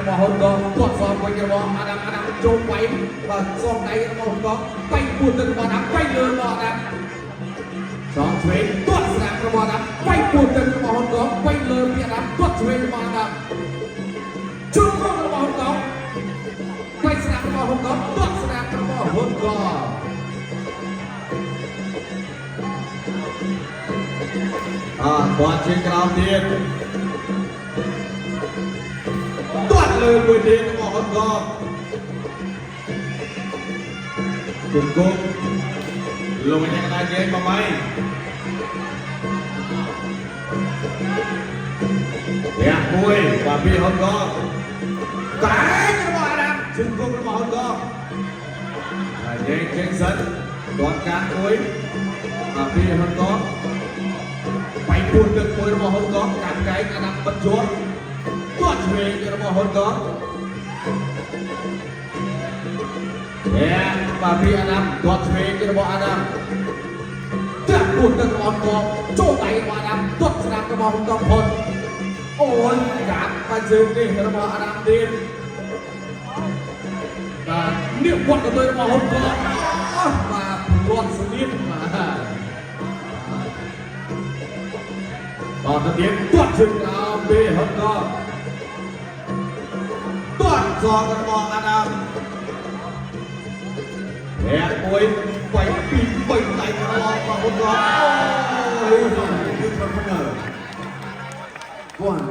របស់ហ៊ុនកតួចសំវិញរបស់អាដាមចូលវាយបាទសងដៃរបស់ហ៊ុនកបែកពួនទៅរបស់អាដាមបែកលើរបស់អាដាមសងឆ្វេងតួចស្នាមរបស់អាដាមបែកពួនទៅរបស់ហ៊ុនកបែកលើពីអាដាមតួចឆ្វេងរបស់អាដាមជុំរបស់ហ៊ុនកបែកស្នាមរបស់ហ៊ុនកតួចស្នាមរបស់ហ៊ុនកគាត់ជាក្រោមទៀតទាត់លើមួយទៀតរបស់ហ៊ុនកគុំលងយ៉ាងណាគេមកមិនយ៉ាងមួយបាទពីហ៊ុនកតែរបស់អាដាមជើងគុំរបស់ហ៊ុនកហើយយើងចេញសិនគាត់កាត់មួយបាទពីហ៊ុនកបែកពួនទឹកមួយរបស់ហ៊ុនកកាត់កែងអាដាមបិទជាប់ទាត់ឆ្វេងរបស់ហ៊ុនកបាទពីអាដាមទាត់ឆ្វេងរបស់អាដាមចាក់ពួនទឹករបស់ហ៊ុនកចូលដៃរបស់អាដាមទាត់ស្នាមរបស់ហ៊ុនកផុតអូយកាត់បាជើងនេះរបស់អាដាមទៀតបាទនេះវត្តទៅរបស់ហ៊ុនកបាទវត្តស្លៀកបាទទៅទៀតទាត់ជើងក្រោមពីហ៊ុនកទាត់សងរបស់អាដាមមួយបែកពី3ដៃរបស់ហ៊ុនកអូយគឺប្រព័ន្ធ one